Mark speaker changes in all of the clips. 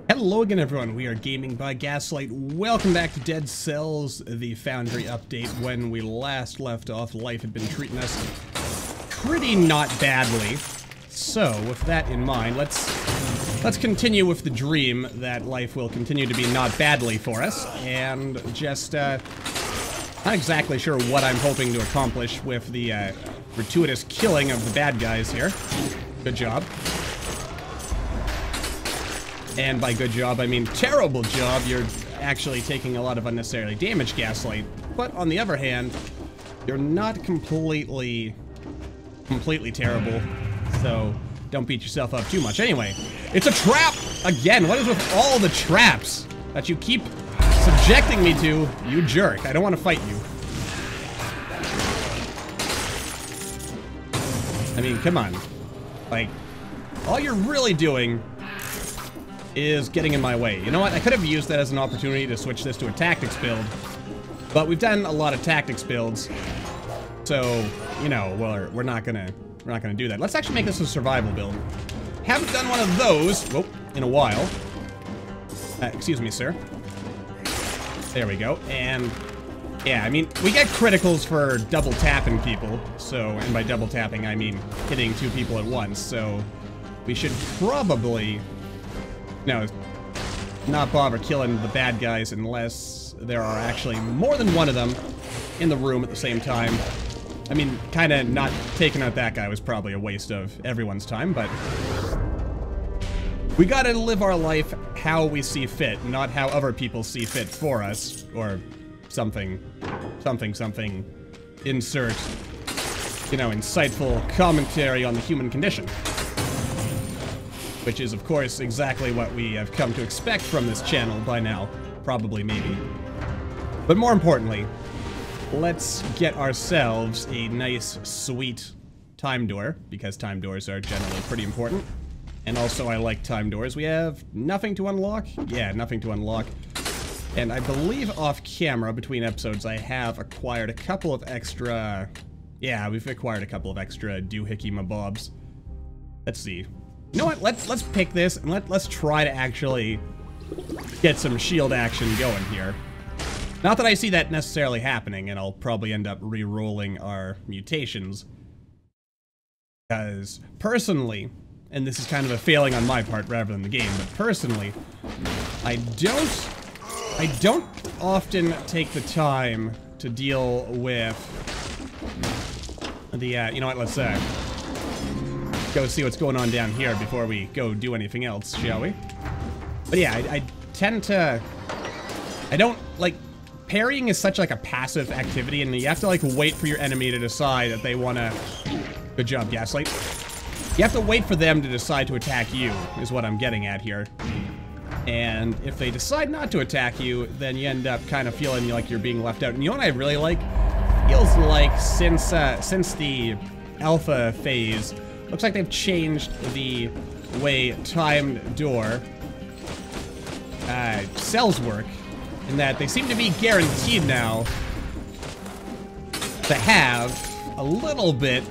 Speaker 1: Hello again, everyone. We are Gaming by Gaslight. Welcome back to Dead Cells The Foundry update. When we last left off, life had been treating us pretty not badly. So, with that in mind, let's continue with the dream that life will continue to be not badly for us, and just not exactly sure what I'm hoping to accomplish with the gratuitous killing of the bad guys here. Good job. And by good job, I mean terrible job. You're actually taking a lot of unnecessarily damage, Gaslight. But on the other hand, you're not completely terrible. So don't beat yourself up too much. Anyway, it's a trap! Again, what is with all the traps that you keep subjecting me to, you jerk? I don't want to fight you. I mean, come on. Like, all you're really doing is getting in my way. You know what? I could have used that as an opportunity to switch this to a tactics build, but we've done a lot of tactics builds, so you know, we're not gonna do that. Let's actually make this a survival build. Haven't done one of those in a while. Excuse me, sir. There we go. And yeah, I mean, we get criticals for double tapping people. So, and by double tapping, I mean hitting two people at once. So we should probably not bother killing the bad guys unless there are actually more than one of them in the room at the same time. I mean, kind of not taking out that guy was probably a waste of everyone's time, but we gotta live our life how we see fit, not how other people see fit for us, or something, insert, you know, insightful commentary on the human condition. Which is, of course, exactly what we have come to expect from this channel by now. Probably, maybe. But more importantly, let's get ourselves a nice, sweet time door, because time doors are generally pretty important. And also, I like time doors. We have nothing to unlock? Yeah, nothing to unlock. And I believe off camera, between episodes, I have acquired a couple of extra... Yeah, we've acquired a couple of extra doohickey mabobs. Let's see. You know what? Let's pick this and let's try to actually get some shield action going here. Not that I see that necessarily happening, and I'll probably end up re-rolling our mutations. Because personally, and this is kind of a failing on my part rather than the game, but personally, I don't often take the time to deal with the you know what? Let's go see what's going on down here before we go do anything else, shall we? But yeah, I tend to... I don't, like... Parrying is such, like, a passive activity, and you have to, like, wait for your enemy to decide that they want to... Good job, Gaslight. You have to wait for them to decide to attack you, is what I'm getting at here. And if they decide not to attack you, then you end up kind of feeling like you're being left out. And you know what I really like? Feels like since the alpha phase... Looks like they've changed the way timed door cells work, in that they seem to be guaranteed now to have a little bit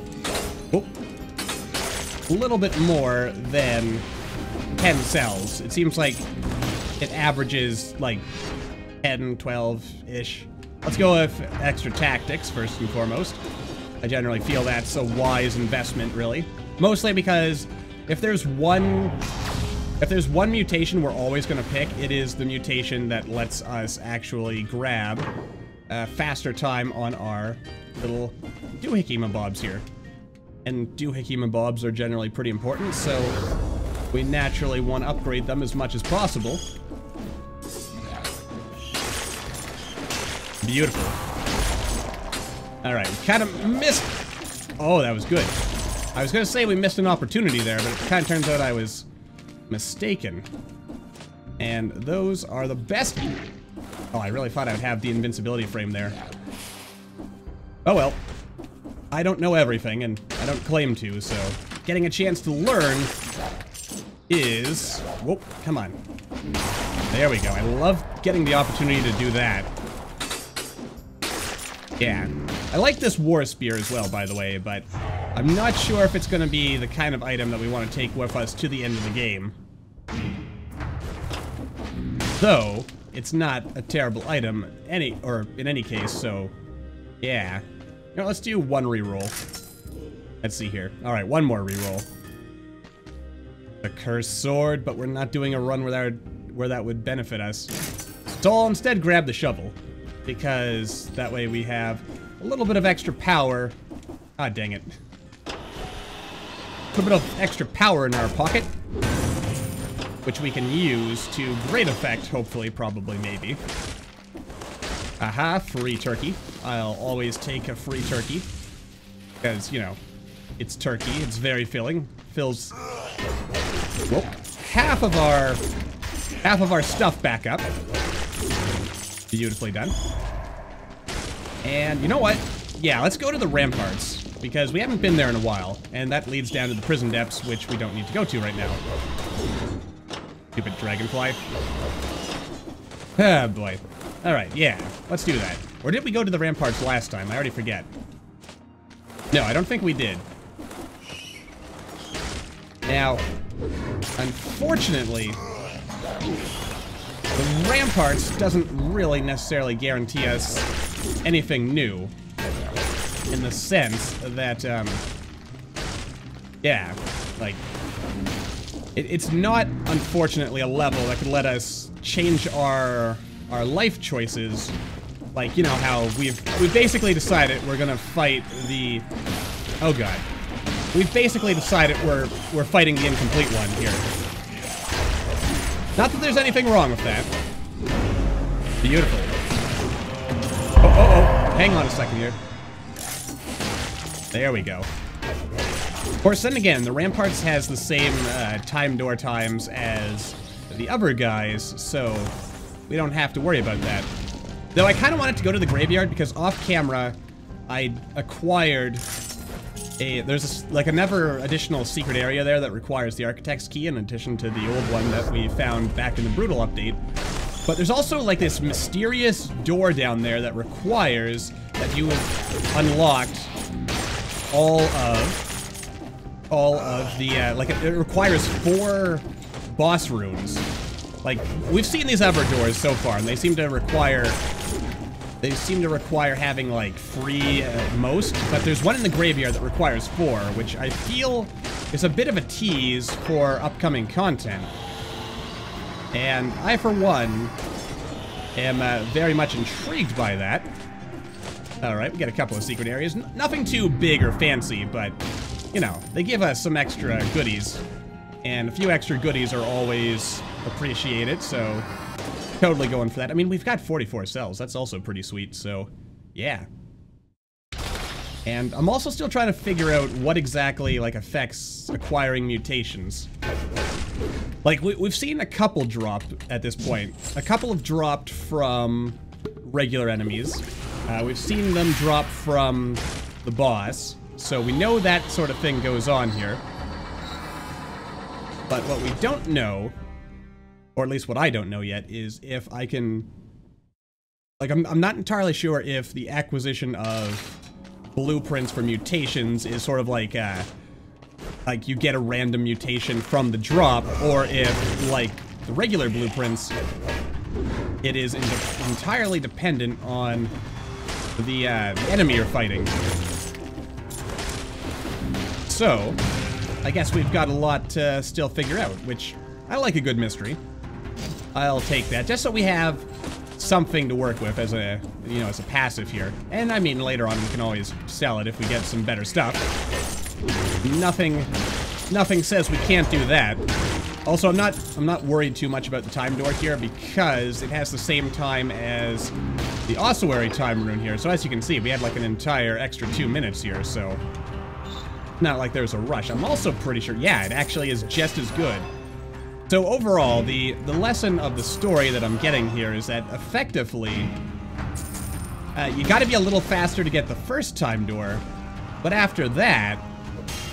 Speaker 1: more than 10 cells. It seems like it averages like 10, 12-ish. Let's go with extra tactics first and foremost. I generally feel that's a wise investment, really. Mostly because if there's one mutation we're always going to pick, it is the mutation that lets us actually grab faster time on our little doohickey mabobs here. And doohickey mabobs are generally pretty important, so we naturally want to upgrade them as much as possible. Beautiful. Alright, we kind of missed... Oh, that was good. I was going to say we missed an opportunity there, but it kind of turns out I was mistaken. And those are the best... Oh, I really thought I would have the invincibility frame there. Oh well. I don't know everything, and I don't claim to, so getting a chance to learn is... Whoa, come on. There we go. I love getting the opportunity to do that. Yeah. I like this war spear as well, by the way, but I'm not sure if it's going to be the kind of item that we want to take with us to the end of the game. Though, it's not a terrible item in any case, so yeah. You know, let's do one reroll. Let's see here. Alright, one more reroll. A cursed sword, but we're not doing a run where that would benefit us. So I'll instead grab the shovel, because that way we have a little bit of extra power. Ah, dang it. A little bit of extra power in our pocket, which we can use to great effect, hopefully, probably, maybe. Aha, free turkey. I'll always take a free turkey, because, you know, it's turkey. It's very filling. Fills, whoa, half of our stuff back up. Beautifully done. And you know what? Yeah, let's go to the ramparts, because we haven't been there in a while, and that leads down to the prison depths, which we don't need to go to right now. Stupid dragonfly. Ah, boy. Alright, yeah, let's do that. Or did we go to the ramparts last time? I already forget. No, I don't think we did. Now, unfortunately, the ramparts doesn't really necessarily guarantee us anything new, in the sense that, yeah, like, it's not, unfortunately, a level that could let us change our life choices. Like, you know how we've basically decided we're gonna fight the, oh god, we've basically decided we're fighting the incomplete one here. Not that there's anything wrong with that. Beautiful. Oh, hang on a second here. There we go. Of course, then again, the ramparts has the same time door times as the other guys, so we don't have to worry about that. Though I kind of wanted to go to the graveyard because off camera, I acquired there's like another additional secret area there that requires the Architect's Key in addition to the old one that we found back in the Brutal update. But there's also like this mysterious door down there that requires that you have unlocked all of the, like it requires 4 boss runes. Like, we've seen these other doors so far, and they seem to require having, like, 3 at most, but there's one in the graveyard that requires 4, which I feel is a bit of a tease for upcoming content. And I, for one, am very much intrigued by that. Alright, we got a couple of secret areas. Nothing too big or fancy, but, you know, they give us some extra goodies. And a few extra goodies are always appreciated, so totally going for that. I mean, we've got 44 cells. That's also pretty sweet, so yeah. And I'm also still trying to figure out what exactly, like, affects acquiring mutations. Like, we've seen a couple drop at this point. A couple have dropped from regular enemies. We've seen them drop from the boss, so we know that sort of thing goes on here. But what we don't know, or at least what I don't know yet, is if I can... Like, I'm not entirely sure if the acquisition of blueprints for mutations is sort of like you get a random mutation from the drop, or if, like, the regular blueprints, it is entirely dependent on the enemy you're fighting. So, I guess we've got a lot to still figure out, which I like a good mystery. I'll take that, just so we have something to work with as a, you know, as a passive here. And I mean, later on we can always sell it if we get some better stuff. Nothing says we can't do that. Also, I'm not worried too much about the time door here because it has the same time as the ossuary time rune here. So as you can see, we had like an entire extra 2 minutes here, so not like there's a rush. I'm also pretty sure, yeah, it actually is just as good. So overall, the lesson of the story that I'm getting here is that effectively, you gotta be a little faster to get the first time door, but after that,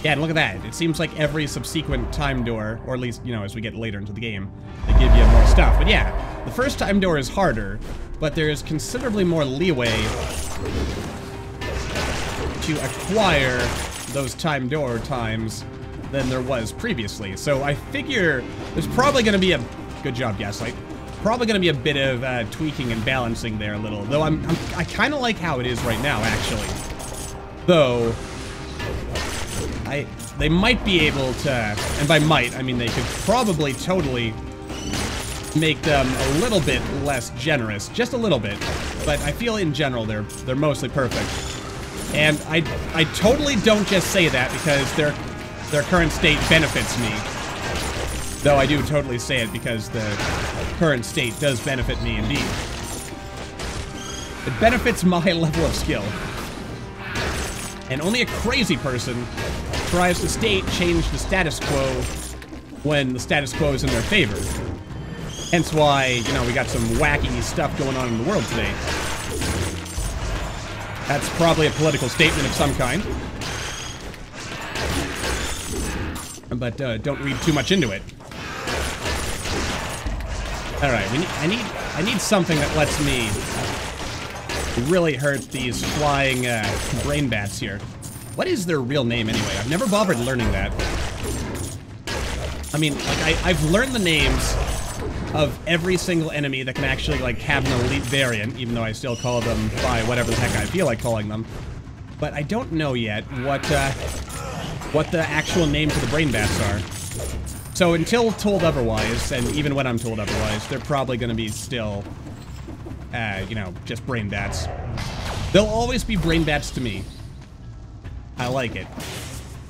Speaker 1: yeah, and look at that. It seems like every subsequent time door, or at least, you know, as we get later into the game, they give you more stuff. But yeah, the first time door is harder, but there's considerably more leeway to acquire those time door times than there was previously. So I figure there's probably going to be a... Good job, Gaslight. probably going to be a bit of tweaking and balancing there a little. Though I kind of like how it is right now, actually. Though, they might be able to, and by might, I mean they could probably totally make them a little bit less generous. Just a little bit. But I feel in general they're mostly perfect. And I totally don't just say that because their current state benefits me. Though I do totally say it because the current state does benefit me indeed. It benefits my level of skill. And only a crazy person tries to change the status quo when the status quo is in their favor. Hence why, you know, we got some wacky stuff going on in the world today. That's probably a political statement of some kind. But don't read too much into it. Alright, I need something that lets me really hurt these flying brain bats here. What is their real name anyway? I've never bothered learning that. I mean, like, I've learned the names of every single enemy that can actually, like, have an elite variant, even though I still call them by whatever the heck I feel like calling them. But I don't know yet what the actual names of the brain bats are. So until told otherwise, and even when I'm told otherwise, they're probably going to be still, you know, just brain bats. They'll always be brain bats to me. I like it.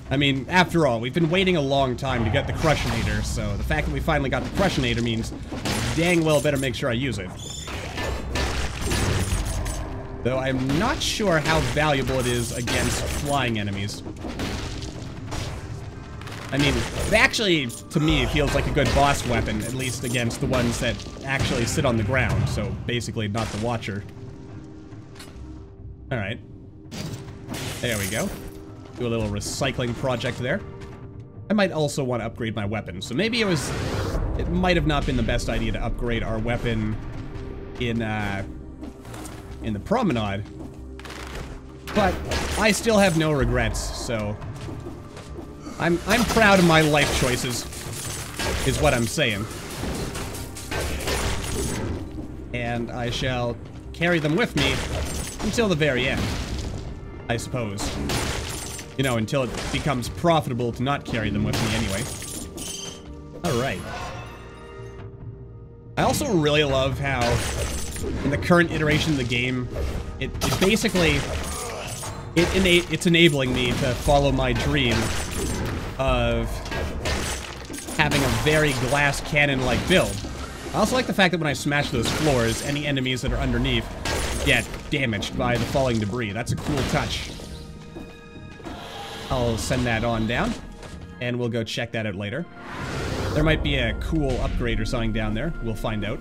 Speaker 1: I mean, after all, we've been waiting a long time to get the Crushinator, so the fact that we finally got the Crushinator means dang well better make sure I use it. Though I'm not sure how valuable it is against flying enemies. I mean, it actually, to me, feels like a good boss weapon, at least against the ones that actually sit on the ground, so basically not the Watcher. Alright. There we go. Do a little recycling project there. I might also want to upgrade my weapon, so maybe it might have not been the best idea to upgrade our weapon in the Promenade. But I still have no regrets, so I'm proud of my life choices, is what I'm saying. And I shall carry them with me until the very end, I suppose. You know, until it becomes profitable to not carry them with me anyway. Alright. I also really love how, in the current iteration of the game, it basically, it's enabling me to follow my dream of having a very glass cannon-like build. I also like the fact that when I smash those floors, any enemies that are underneath get damaged by the falling debris. That's a cool touch. I'll send that on down, and we'll go check that out later. There might be a cool upgrade or something down there. We'll find out.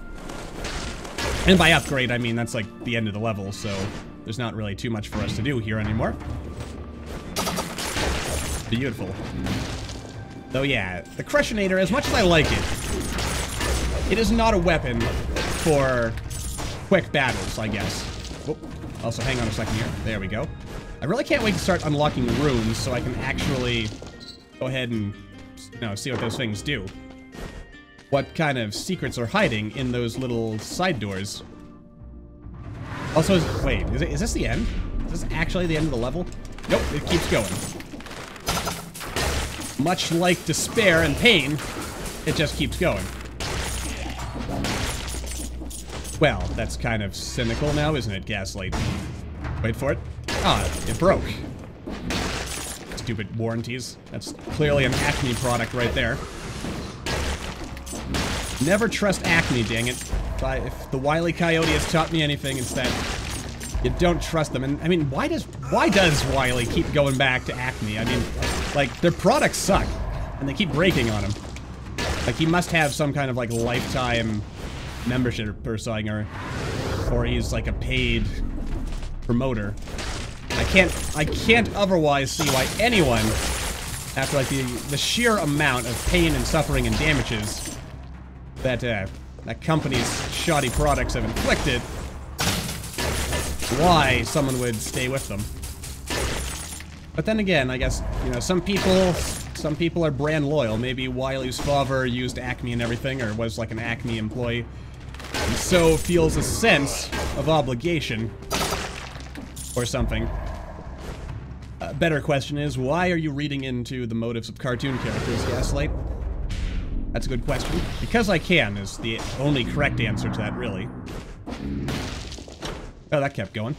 Speaker 1: And by upgrade, I mean that's like the end of the level, so there's not really too much for us to do here anymore. Beautiful. Though yeah, the Crushinator, as much as I like it, it is not a weapon for quick battles, I guess. Oh, also, hang on a second here. There we go. I really can't wait to start unlocking runes so I can actually go ahead and, you know, see what those things do. What kind of secrets are hiding in those little side doors? Also, wait, is this the end? Is this actually the end of the level? Nope, it keeps going. Much like despair and pain, it just keeps going. Well, that's kind of cynical now, isn't it, Gaslight? Wait for it. Ah, it broke. Stupid warranties. That's clearly an Acme product right there. Never trust Acme, dang it. If the Wile E. Coyote has taught me anything, it's that you don't trust them. And I mean, why does Wile E. keep going back to Acme? I mean, like, their products suck, and they keep breaking on him. Like, he must have some kind of, like, lifetime membership or something, or he's, like, a paid promoter. I can't otherwise see why anyone, after, like, the sheer amount of pain and suffering and damages that company's shoddy products have inflicted, why someone would stay with them. But then again, I guess, you know, some people are brand loyal. Maybe Wiley's father used Acme and everything, or was like an Acme employee. and so feels a sense of obligation or something. A better question is, why are you reading into the motives of cartoon characters, Gaslight? That's a good question. Because I can is the only correct answer to that, really. Oh, that kept going.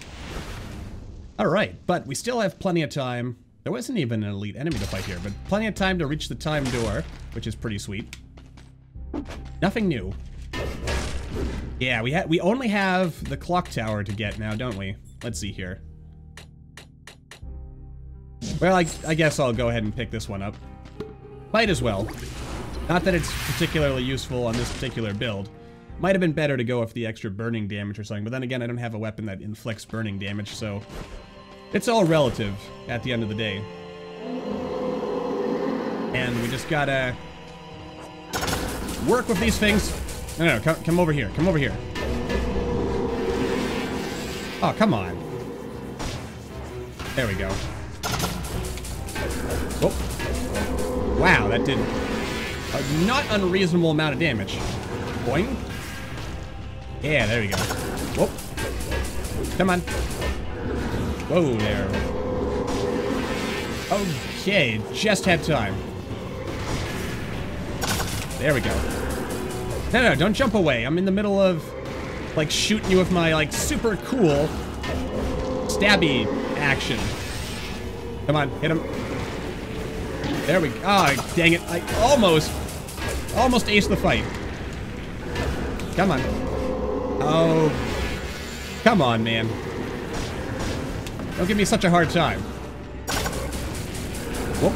Speaker 1: Alright, but we still have plenty of time. There wasn't even an elite enemy to fight here, but plenty of time to reach the time door, which is pretty sweet. Nothing new. Yeah, we only have the clock tower to get now, don't we? Let's see here. Well, I guess I'll go ahead and pick this one up. Might as well. Not that it's particularly useful on this particular build. Might have been better to go with the extra burning damage or something, but then again, I don't have a weapon that inflicts burning damage, so it's all relative at the end of the day. And we just gotta work with these things. No, come over here. Come over here. Oh, come on. There we go. Oh. Wow, that did a not unreasonable amount of damage. Boing. Yeah, there we go. Whoop. Come on. Whoa there. Okay, just had time. There we go. No, don't jump away. I'm in the middle of, like, shooting you with my, like, super cool stabby action. Come on, hit him. There we go. Oh, dang it. I almost aced the fight. Come on. Oh. Come on, man. Don't give me such a hard time. Whoop.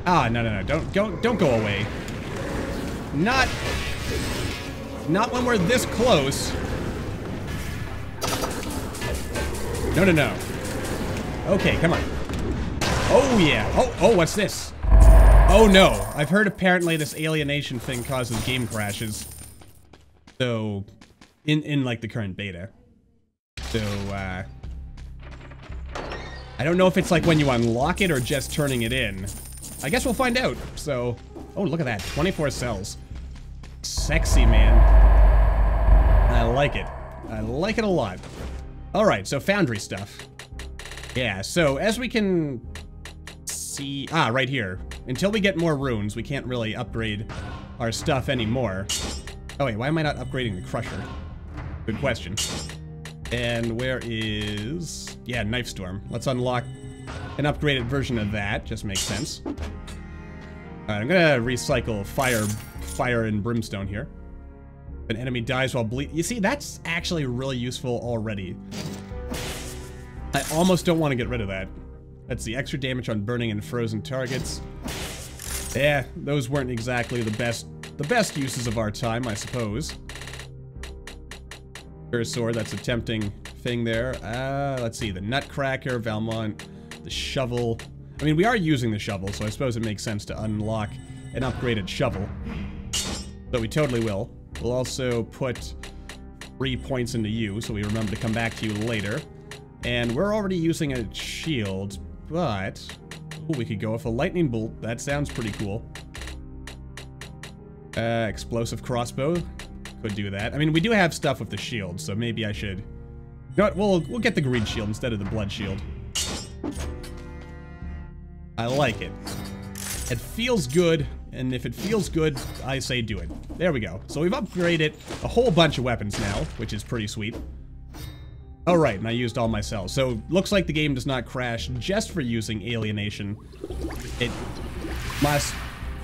Speaker 1: Ah, no. Don't go away. Not when we're this close. No. Okay, come on. Oh, yeah. Oh, what's this? Oh, no. I've heard apparently this alienation thing causes game crashes. So, in like, the current beta. So, I don't know if it's like when you unlock it or just turning it in. I guess we'll find out. So, oh, look at that. 24 cells. Sexy, man. I like it. I like it a lot. Alright, so Foundry stuff. Yeah, so as we can see... Ah, right here. Until we get more runes, we can't really upgrade our stuff anymore. Oh, wait, why am I not upgrading the Crusher? Good question. And where is... Yeah, Knife Storm. Let's unlock an upgraded version of that. Just makes sense. Alright, I'm gonna recycle fire and brimstone here. If an enemy dies while bleed... You see, that's actually really useful already. I almost don't want to get rid of that. Let's see, extra damage on burning and frozen targets. Yeah, those weren't exactly the best uses of our time, I suppose. Cursor, that's a tempting thing there. Let's see, the Nutcracker, Valmont, the shovel. I mean, we are using the shovel, so I suppose it makes sense to unlock an upgraded shovel. So we totally will. We'll also put 3 points into you, so we remember to come back to you later. And we're already using a shield, but... Ooh, we could go with a lightning bolt. That sounds pretty cool. Explosive crossbow. Could do that. I mean, we do have stuff with the shield, so maybe I should... You know what? We'll get the green shield instead of the blood shield. I like it. It feels good, and if it feels good, I say do it. There we go. So we've upgraded a whole bunch of weapons now, which is pretty sweet. Oh, right, and I used all my cells. So, looks like the game does not crash just for using alienation. It must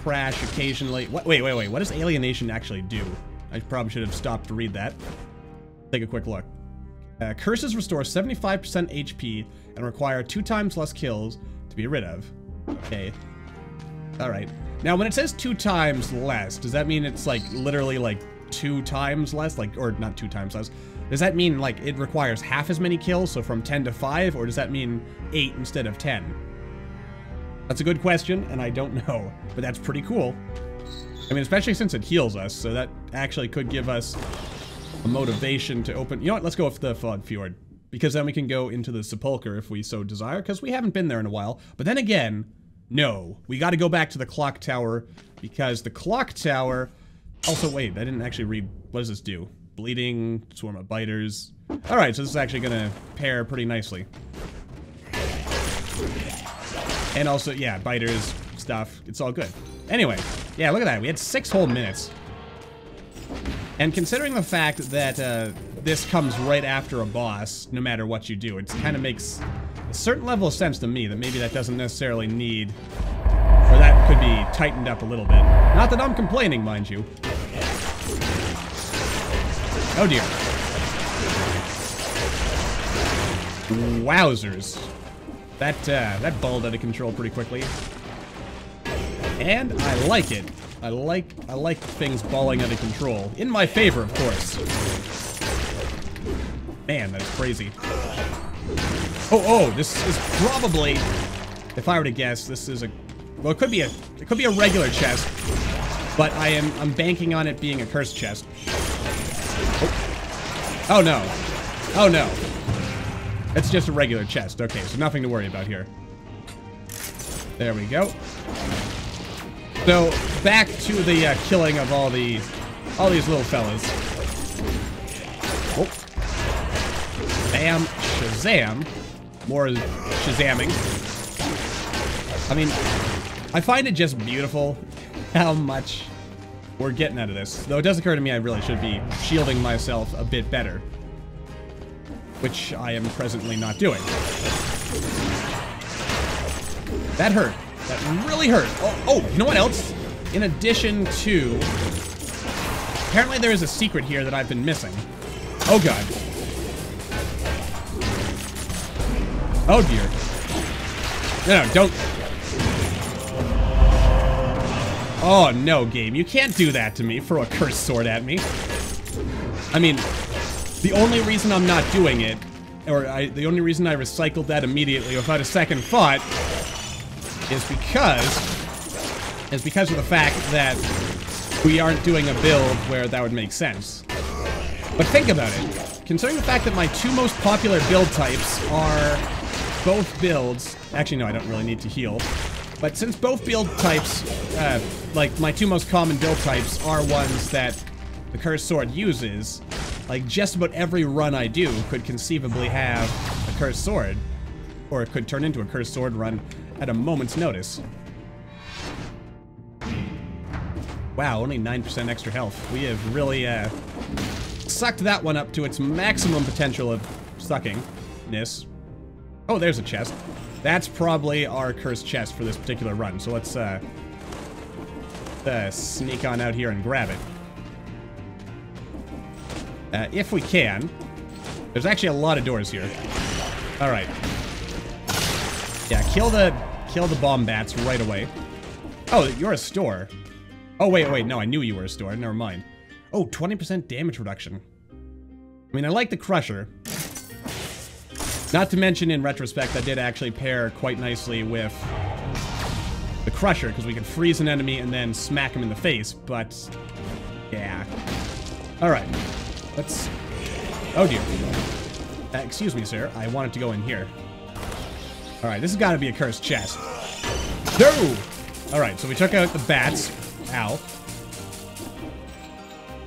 Speaker 1: crash occasionally. Wait, what does alienation actually do? I probably should have stopped to read that. Take a quick look. Curses restore 75% HP and require 2 times less kills to be rid of. Okay. Alright. Now, when it says 2 times less, does that mean it's, like, literally, like, 2 times less? Like, or not 2 times less. Does that mean, like, it requires half as many kills, so from 10 to 5? Or does that mean 8 instead of 10? That's a good question, and I don't know. But that's pretty cool. I mean, especially since it heals us, so that actually could give us a motivation to open... You know what? Let's go with the Fog Fjord. Because then we can go into the Sepulchre if we so desire, because we haven't been there in a while. But then again, no. We gotta go back to the Clock Tower, because the Clock Tower Also, wait, I didn't actually read... What does this do? Bleeding, swarm of biters. Alright, so this is actually gonna pair pretty nicely. And also, yeah, biters, stuff. It's all good. Anyway, yeah, look at that. We had 6 whole minutes. And considering the fact that this comes right after a boss, no matter what you do, it kind of makes a certain level of sense to me that maybe that doesn't necessarily need... Or that could be tightened up a little bit. Not that I'm complaining, mind you. Oh dear. Wowzers. That balled out of control pretty quickly. And I like it. I like things balling out of control. In my favor, of course. Man, that is crazy. Oh, this is probably, if I were to guess, this is a, well, it could be a regular chest, but I'm banking on it being a cursed chest. Oh no. Oh no. It's just a regular chest. Okay, so nothing to worry about here. There we go. So, back to the killing of all these little fellas. Oh. Bam, Shazam. More Shazamming. I mean, I find it just beautiful how much we're getting out of this. Though it does occur to me I really should be shielding myself a bit better. Which I am presently not doing. That hurt. That really hurt. Oh, you know what else? In addition to... Apparently there is a secret here that I've been missing. Oh god. Oh dear. No, don't... Oh no, game. You can't do that to me. Throw a cursed sword at me. I mean... The only reason I'm not doing it, or the only reason I recycled that immediately without a second thought, is because of the fact that we aren't doing a build where that would make sense. But think about it. Considering the fact that my 2 most popular build types are both builds... Actually, no, I don't really need to heal. But since both build types, like my 2 most common build types are ones that the Cursed Sword uses... Like, just about every run I do could conceivably have a Cursed Sword. Or it could turn into a Cursed Sword run at a moment's notice. Wow, only 9% extra health. We have really, sucked that one up to its maximum potential of suckingness. Oh, there's a chest. That's probably our cursed chest for this particular run. So let's, sneak on out here and grab it. If we can. There's actually a lot of doors here. Alright. Yeah, kill the bomb bats right away. Oh, you're a store. Oh, wait, no, I knew you were a store. Never mind. Oh, 20% damage reduction. I mean, I like the Crusher. Not to mention, in retrospect, that did actually pair quite nicely with the Crusher, because we can freeze an enemy and then smack him in the face, but... yeah. Alright. Let's... oh dear. Excuse me, sir. I wanted to go in here. Alright, this has got to be a cursed chest. No! Alright, so we took out the bats. Ow.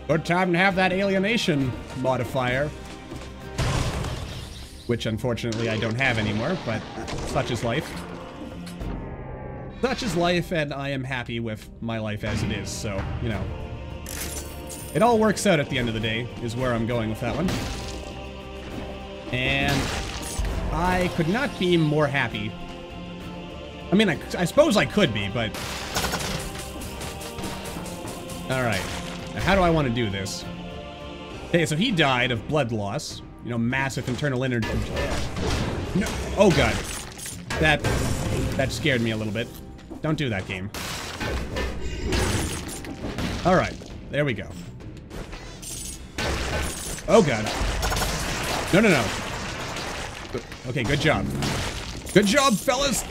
Speaker 1: Good time to have that alienation modifier. Which, unfortunately, I don't have anymore, but such is life. Such is life, and I am happy with my life as it is, so, you know. It all works out at the end of the day, is where I'm going with that one. And I could not be more happy. I mean, I suppose I could be, but... alright. Now, how do I want to do this? Okay, so he died of blood loss. You know, massive internal energy. No. Oh, God. That scared me a little bit. Don't do that, game. Alright. There we go. Oh, God. No. Okay, good job. Good job, fellas!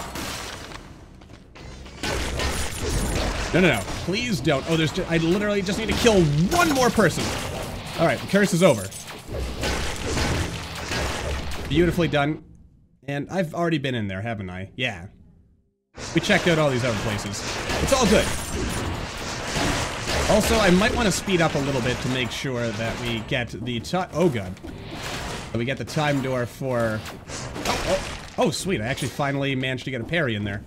Speaker 1: No. Please don't. Oh, I literally just need to kill one more person. Alright, the curse is over. Beautifully done. And I've already been in there, haven't I? Yeah. We checked out all these other places. It's all good. Also, I might want to speed up a little bit to make sure that we get the time. Oh, God. That we get the time door for... Oh, sweet. I actually finally managed to get a parry in there.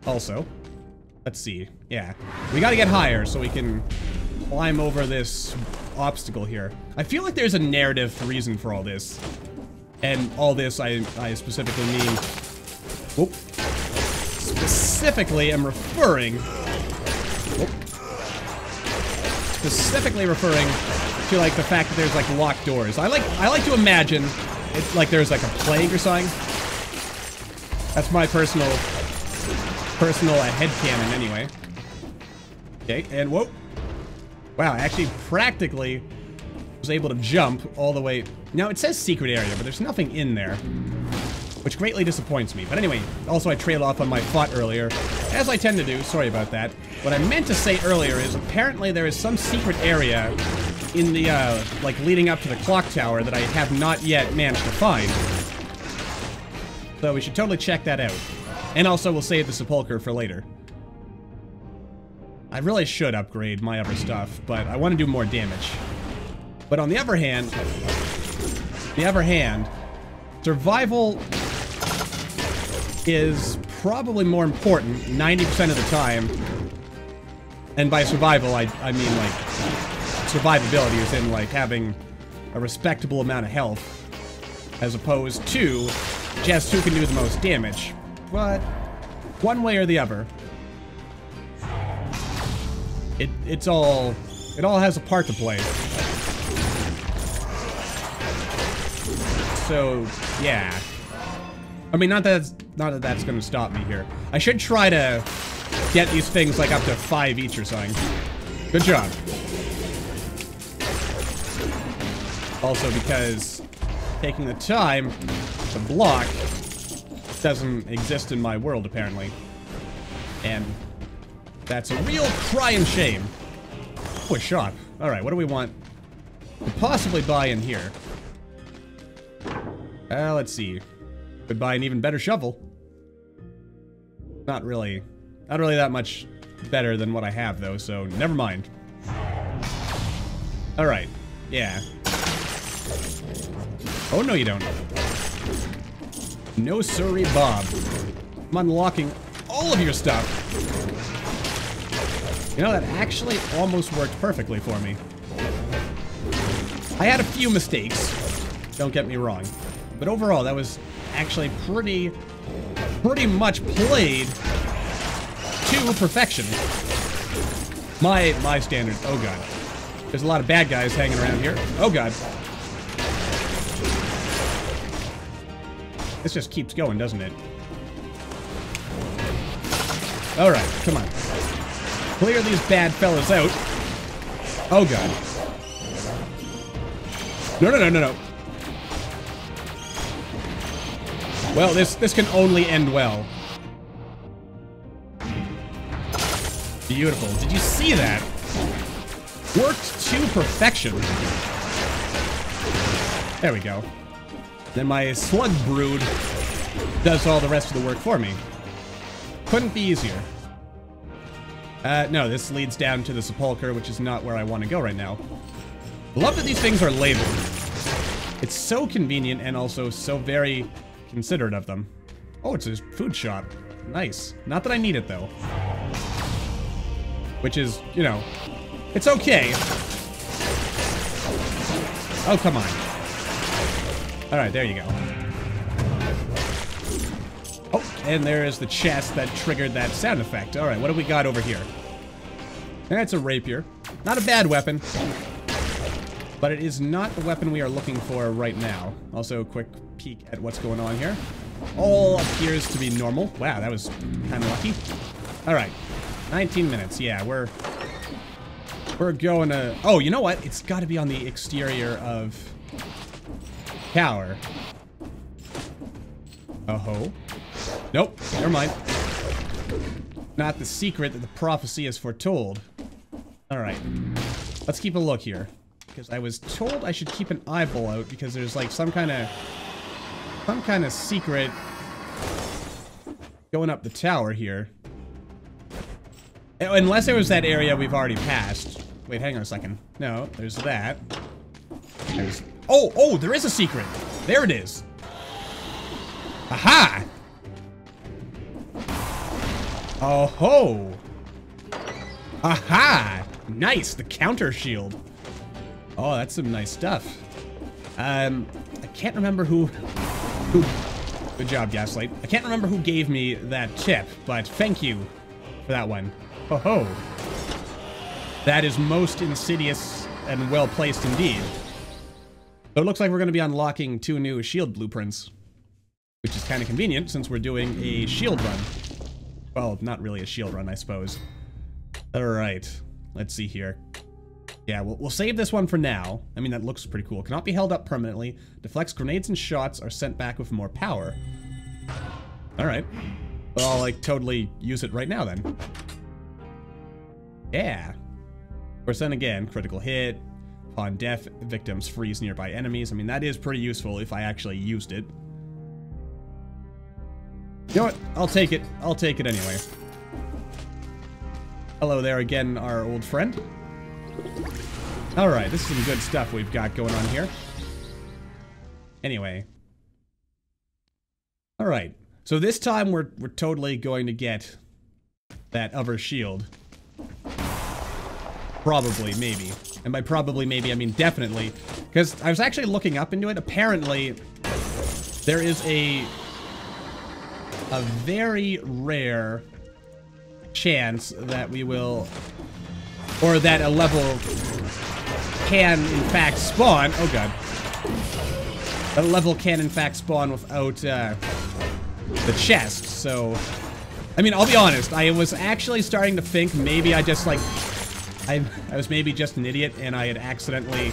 Speaker 1: Also, let's see. Yeah. We got to get higher so we can climb over this obstacle here. I feel like there's a narrative reason for all this. And all this, I specifically mean... Whoop. Specifically, I'm referring... Whoop. Specifically referring to, like, the fact that there's, like, locked doors. I like to imagine it's like there's, like, a plague or something. That's my personal headcanon anyway. Okay, and whoa. Wow, I actually practically was able to jump all the way. Now, it says secret area, but there's nothing in there, which greatly disappoints me. But anyway, also I trailed off on my thought earlier, as I tend to do. Sorry about that. What I meant to say earlier is apparently there is some secret area in the, like, leading up to the clock tower that I have not yet managed to find. So we should totally check that out. And also, we'll save the sepulcher for later. I really should upgrade my other stuff, but I want to do more damage. But on the other hand, survival is probably more important 90% of the time. And by survival, I mean, like, survivability is in, like, having a respectable amount of health, as opposed to just who can do the most damage. But one way or the other, it all has a part to play. So yeah, I mean, not that that's gonna stop me here. I should try to get these things like up to 5 each or something. Good job. Also, because taking the time to block doesn't exist in my world, apparently. And that's a real crying shame. Oh, a shop. Alright, what do we want to possibly buy in here? Let's see. Could buy an even better shovel. Not really that much better than what I have, though, so never mind. Alright, yeah. Oh, no you don't. No siree, Bob. I'm unlocking all of your stuff. You know, that actually almost worked perfectly for me. I had a few mistakes, don't get me wrong. But overall, that was actually pretty much played to perfection. My standards. Oh, God. There's a lot of bad guys hanging around here. Oh, God. This just keeps going, doesn't it? Alright, come on. Clear these bad fellas out. Oh, God. No. Well, this can only end well. Beautiful. Did you see that? Worked to perfection. There we go. Then my slug brood does all the rest of the work for me. Couldn't be easier. No, this leads down to the sepulcher, which is not where I want to go right now. Love that these things are labeled. It's so convenient and also so very considerate of them. Oh, it's a food shop. Nice. Not that I need it, though. Which is, you know, it's okay. Oh, come on. Alright, there you go. Oh, and there is the chest that triggered that sound effect. Alright, what do we got over here? That's a rapier. Not a bad weapon. But it is not the weapon we are looking for right now. Also, a quick peek at what's going on here. All appears to be normal. Wow, that was kind of lucky. Alright. 19 minutes. Yeah, we're going to... Oh, you know what? It's got to be on the exterior of... tower. Oh-ho. Nope, never mind. Not the secret that the prophecy is foretold. Alright. Let's keep a look here. Because I was told I should keep an eyeball out because there's like some kind of secret going up the tower here. Unless it was that area we've already passed. Wait, hang on a second. No, there's that. There's... Oh, there is a secret. There it is. Aha! Oh ho! Aha! Nice, the counter shield. Oh, that's some nice stuff. I can't remember who... Good job, Gaslight. I can't remember who gave me that tip, but thank you for that one. Ho ho! That is most insidious and well placed indeed. So it looks like we're going to be unlocking 2 new shield blueprints, which is kind of convenient since we're doing a shield run. Well, not really a shield run, I suppose. Alright, let's see here. Yeah, we'll save this one for now. I mean, that looks pretty cool. Cannot be held up permanently. Deflects grenades and shots are sent back with more power. Alright. Well, I'll, like, totally use it right now, then. Yeah. Of course, then again, critical hit. Upon death, victims freeze nearby enemies. I mean, that is pretty useful if I actually used it. You know what? I'll take it. I'll take it anyway. Hello there again, our old friend. Alright, this is some good stuff we've got going on here. Anyway. Alright, so this time we're totally going to get that other shield. Probably, maybe. And by probably, maybe, I mean definitely. Because I was actually looking up into it. Apparently, there is a very rare chance that we will... Or that a level can, in fact, spawn... Oh, God. That a level can, in fact, spawn without the chest, so... I mean, I'll be honest. I was actually starting to think maybe I just, like... I was maybe just an idiot, and I had accidentally...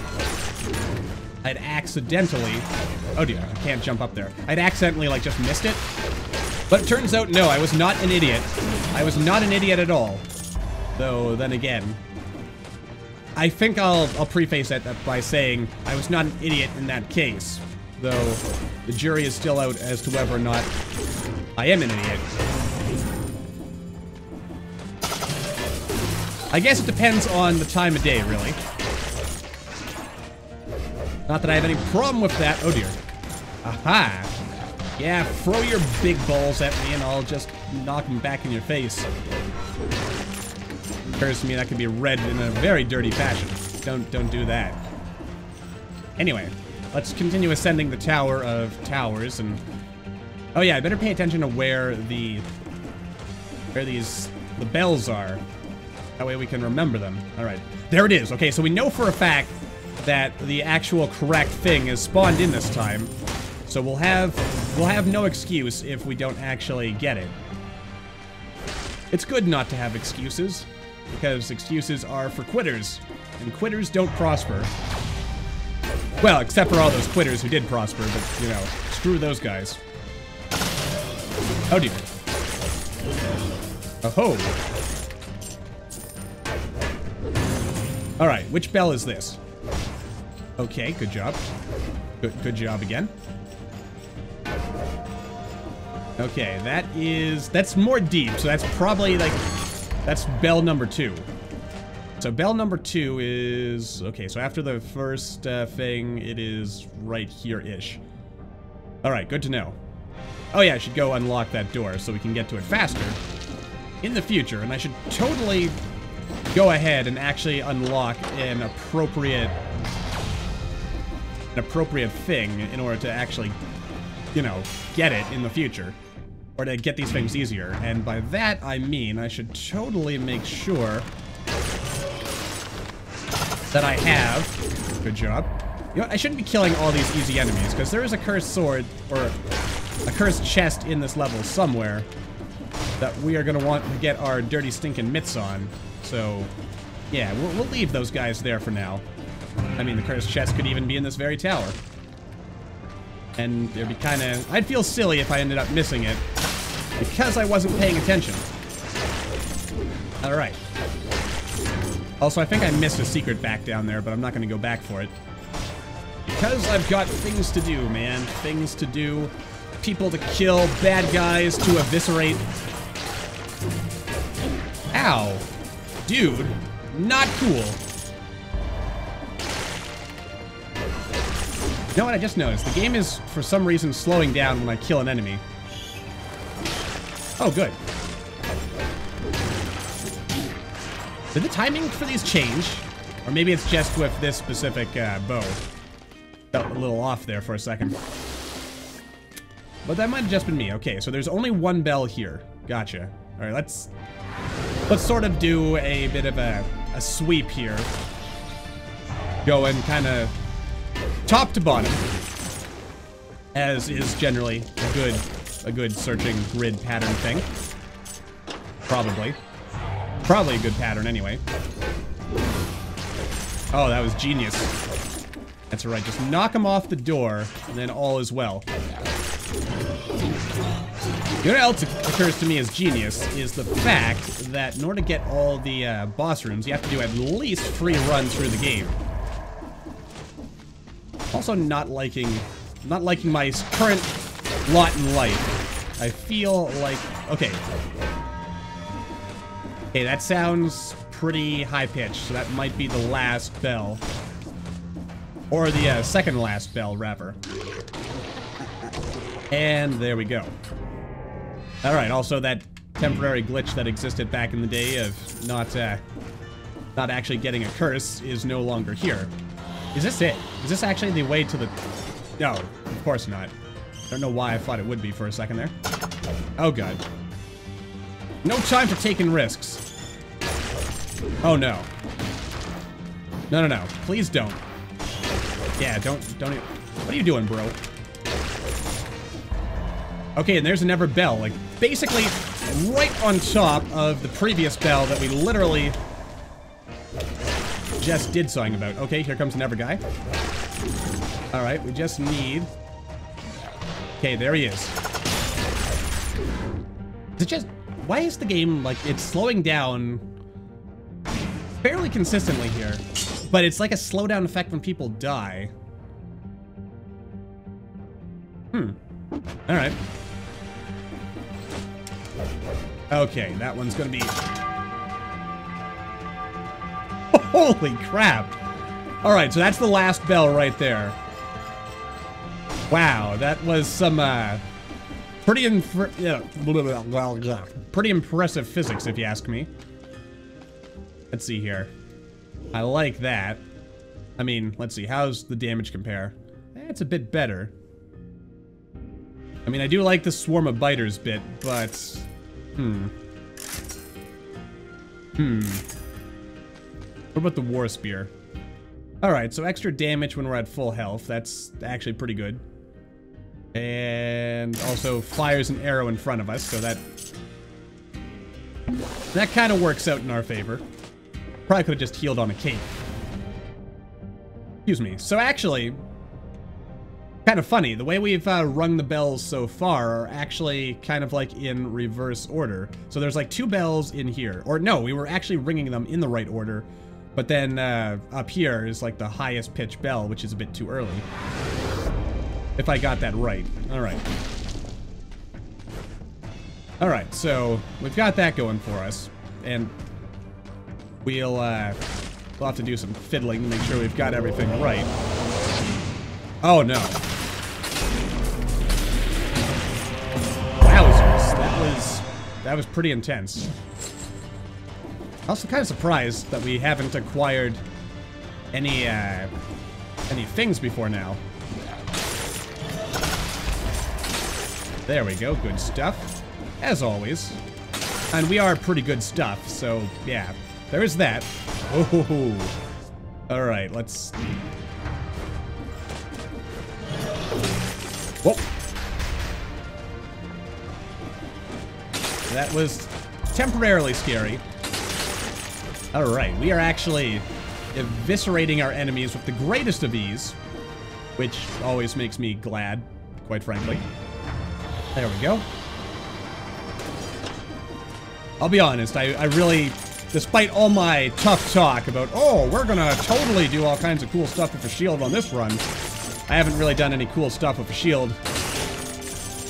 Speaker 1: Oh, dear. I can't jump up there. I'd accidentally, like, just missed it. But it turns out, no, I was not an idiot. I was not an idiot at all. Though, then again... I think I'll preface that by saying I was not an idiot in that case, though the jury is still out as to whether or not I am an idiot. I guess it depends on the time of day, really. Not that I have any problem with that. Oh dear. Aha! Yeah, throw your big balls at me and I'll just knock them back in your face. Occurs to me that could be read in a very dirty fashion. Don't do that. Anyway, let's continue ascending the Tower of Towers and... Oh yeah, I better pay attention to where the bells are. That way we can remember them. Alright. There it is. Okay, so we know for a fact that the actual correct thing is spawned in this time. So we'll have no excuse if we don't actually get it. It's good not to have excuses. Because excuses are for quitters, and quitters don't prosper. Well, except for all those quitters who did prosper, but, you know, screw those guys. Oh dear. Oh-ho. Alright, which bell is this? Okay, good job. Good job again. Okay, that's more deep, so that's probably, like... That's bell number 2. So bell number 2 is... Okay, so after the first thing, it is right here-ish. Alright, good to know. Oh yeah, I should go unlock that door so we can get to it faster in the future. And I should totally go ahead and actually unlock an appropriate thing in order to actually, you know, get it in the future. Or to get these things easier. And by that, I mean I should totally make sure that I have... Good job. You know what, I shouldn't be killing all these easy enemies, because there is a cursed sword, or a cursed chest in this level somewhere that we are going to want to get our dirty stinking mitts on. So, yeah, we'll leave those guys there for now. I mean, the cursed chest could even be in this very tower. And it'd be kind of... I'd feel silly if I ended up missing it. Because I wasn't paying attention. Alright. Also, I think I missed a secret back down there, but I'm not going to go back for it. Because I've got things to do, man. Things to do. People to kill. Bad guys to eviscerate. Ow. Dude, not cool. You know what I just noticed? The game is, for some reason, slowing down when I kill an enemy. Oh, good. Did the timing for these change? Or maybe it's just with this specific bow. Felt a little off there for a second. But that might have just been me. Okay, so there's only one bell here. Gotcha. All right, let's sort of do a bit of a sweep here. Going kind of top to bottom, as is generally a good searching grid pattern thing. Probably a good pattern anyway. Oh, that was genius. That's right. Just knock him off the door, and then all is well. You know what else occurs to me as genius is the fact that in order to get all the boss rooms, you have to do at least 3 runs through the game. Also not liking my current lot in life. I feel like... Okay, that sounds pretty high-pitched, so that might be the last bell. Or the second last bell, rather. And there we go. Alright, also that temporary glitch that existed back in the day of not actually getting a curse is no longer here. Is this it? Is this actually the way to the... No, of course not. Don't know why I thought it would be for a second there. Oh god. No time for taking risks. Oh no. No. Please don't. Yeah, don't... What are you doing, bro? Okay, and there's another bell, like, basically right on top of the previous bell that we literally just did something about. Okay, here comes another guy. Alright, we just need... Okay, there he is. Is it just... Why is the game, like, it's slowing down fairly consistently here, but it's like a slowdown effect when people die. Alright. Okay, that one's gonna be... Holy crap! Alright, so that's the last bell right there. Wow, that was some, pretty impressive physics, if you ask me. Let's see here. I like that. I mean, let's see, how's the damage compare? It's a bit better. I mean, I do like the swarm of biters bit, but... What about the war spear? Alright, so extra damage when we're at full health. That's actually pretty good. And also fires an arrow in front of us, so that kind of works out in our favor. Probably could have just healed on a cape. Excuse me. So actually, kind of funny. The way we've rung the bells so far are actually kind of like in reverse order. So there's like 2 bells in here. Or no, we were actually ringing them in the right order. But then up here is like the highest pitch bell, which is a bit too early. If I got that right. Alright. Alright, so we've got that going for us. And we'll have to do some fiddling to make sure we've got everything right. Oh no. Wowzers, that was pretty intense. Also kind of surprised that we haven't acquired any things before now. There we go, good stuff. As always. And we are pretty good stuff, so yeah. There is that. Oh, alright, let's... Whoa! That was temporarily scary. Alright, we are actually eviscerating our enemies with the greatest of ease, which always makes me glad, quite frankly. There we go. I'll be honest, I really, despite all my tough talk about, oh, we're gonna totally do all kinds of cool stuff with a shield on this run, I haven't really done any cool stuff with a shield.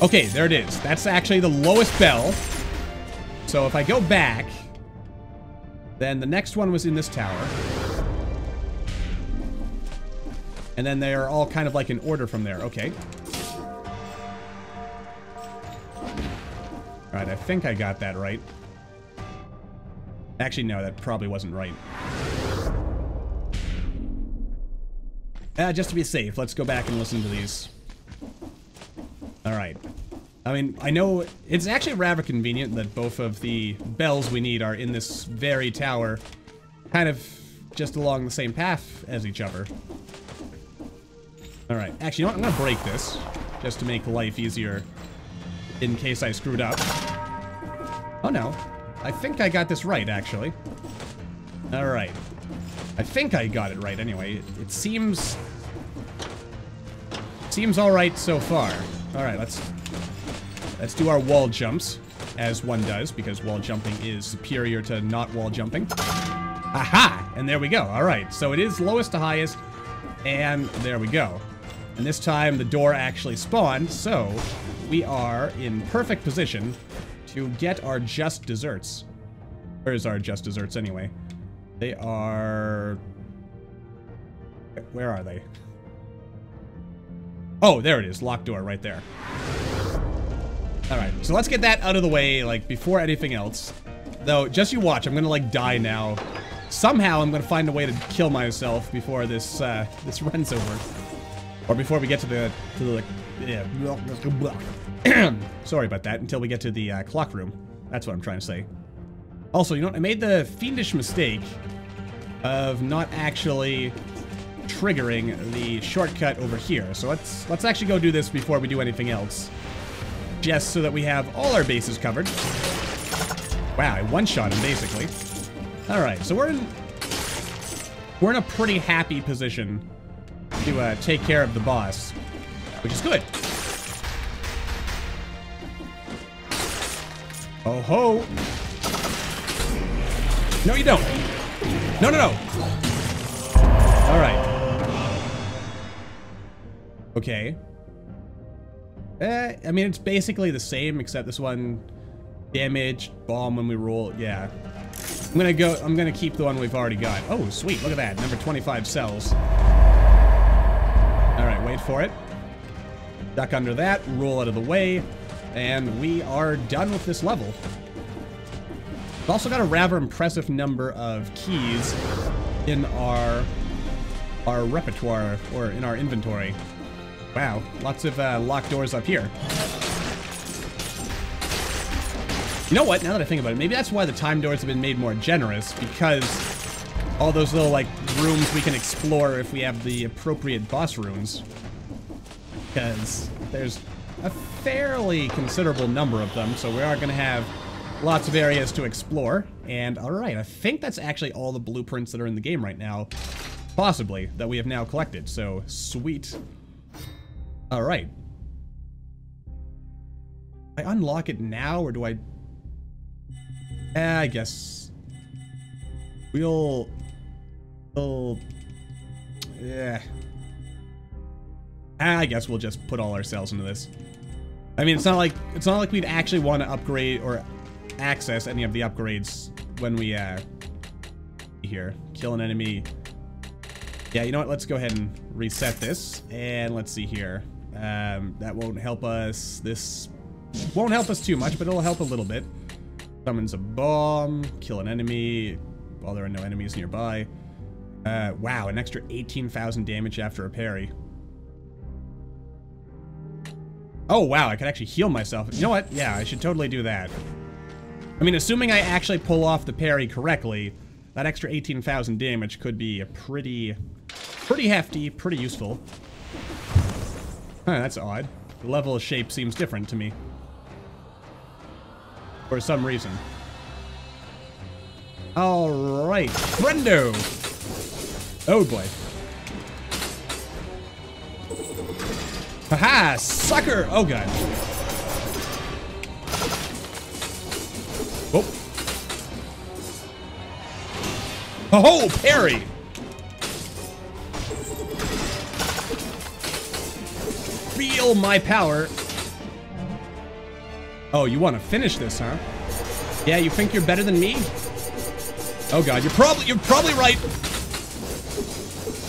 Speaker 1: Okay, there it is. That's actually the lowest bell. So if I go back, Then the next one was in this tower. And then they are all kind of like in order from there. Okay. Alright, I think I got that right. Actually, no, that probably wasn't right. Just to be safe, let's go back and listen to these. Alright. I mean, I know it's actually rather convenient that both of the bells we need are in this very tower, kind of just along the same path as each other. Alright, actually, you know what? I'm gonna break this, just to make life easier in case I screwed up. Oh no, I think I got this right, actually. Alright. I think I got it right anyway. It seems alright so far. Alright, let's do our wall jumps, as one does, because wall jumping is superior to not wall jumping. Aha! And there we go. Alright, so it is lowest to highest, and there we go. And this time the door actually spawned, so we are in perfect position to get our just desserts. Where's our just desserts anyway? They are... Where are they? Oh, there it is. Locked door right there. Alright, so let's get that out of the way, like, before anything else. Though, just you watch, I'm gonna, like, die now. Somehow I'm gonna find a way to kill myself before this, this run's over. Or before we get to the yeah. Sorry about that, until we get to the, clock room. That's what I'm trying to say. Also, you know what? I made the fiendish mistake of not actually triggering the shortcut over here. So let's actually go do this before we do anything else. Just so that we have all our bases covered. Wow, I one-shot him basically. Alright, so we're in a pretty happy position to take care of the boss, which is good. Oh ho! No, you don't. No, no, no. All right. Okay. I mean, it's basically the same, except this one damage, bomb when we roll. Yeah. I'm gonna keep the one we've already got. Oh, sweet. Look at that. Number 25 cells. All right, wait for it. Duck under that, roll out of the way, and we are done with this level. We've also got a rather impressive number of keys in our repertoire, or in our inventory. Wow, lots of locked doors up here. You know what, now that I think about it, maybe that's why the time doors have been made more generous, because all those little, like, rooms we can explore if we have the appropriate boss runes. Because there's a fairly considerable number of them, so we are going to have lots of areas to explore. And alright, I think that's actually all the blueprints that are in the game right now, possibly, that we have now collected, so sweet. Alright. I unlock it now, or do I... I guess... Yeah. I guess we'll just put all our cells into this. I mean, it's not like we'd actually want to upgrade or access any of the upgrades when we here kill an enemy. Yeah, you know what? Let's go ahead and reset this, and let's see here. That won't help us. This won't help us too much, but it'll help a little bit. Summons a bomb, kill an enemy while there are no enemies nearby. Wow, an extra 18,000 damage after a parry. Oh, wow, I can actually heal myself. You know what? Yeah, I should totally do that. I mean, assuming I actually pull off the parry correctly, that extra 18,000 damage could be a pretty hefty, pretty useful. Huh, that's odd. The level of shape seems different to me. For some reason. Alright, friendo! Oh boy. Haha, sucker! Oh god. Oh. Oh, parry! Feel my power. Oh, you want to finish this, huh? Yeah, you think you're better than me? Oh god, you're probably right.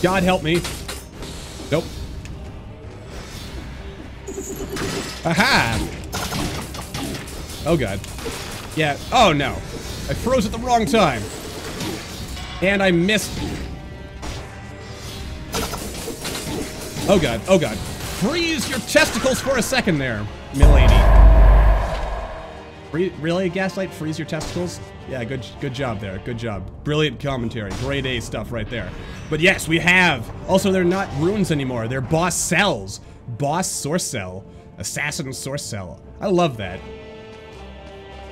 Speaker 1: God help me. Nope. Aha! Oh god. Yeah, oh no. I froze at the wrong time. And I missed. Oh god, oh god. Freeze your testicles for a second there, milady. Really, Gaslight? Freeze your testicles? Yeah, good job there. Good job. Brilliant commentary. Grade A stuff right there. But yes, we have. Also, they're not runes anymore. They're boss cells. Boss source cell. Assassin source cell. I love that.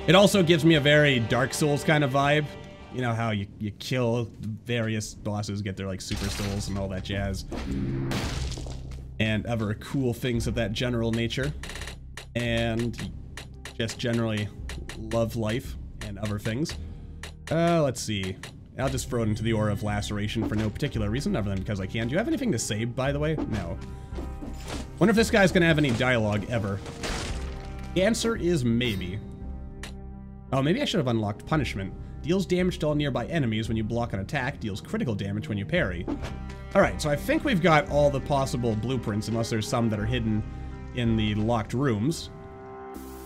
Speaker 1: It also gives me a very Dark Souls kind of vibe. You know how you kill various bosses, get their like super souls and all that jazz. And other cool things of that general nature. And just generally love life and other things. Let's see. I'll just throw it into the Aura of Laceration for no particular reason other than because I can. Do you have anything to say, by the way? No. Wonder if this guy's gonna have any dialogue ever. The answer is maybe. Oh, maybe I should have unlocked Punishment. Deals damage to all nearby enemies when you block an attack. Deals critical damage when you parry. Alright, so I think we've got all the possible blueprints, unless there's some that are hidden in the locked rooms.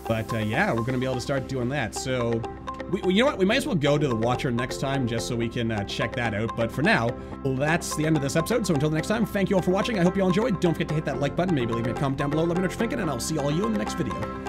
Speaker 1: But yeah, we're gonna be able to start doing that. So, you know what? We might as well go to the Watcher next time just so we can check that out. But for now, well, that's the end of this episode. So until the next time, thank you all for watching. I hope you all enjoyed. Don't forget to hit that like button. Maybe leave me a comment down below. Let me know what you're thinking, and I'll see all you in the next video.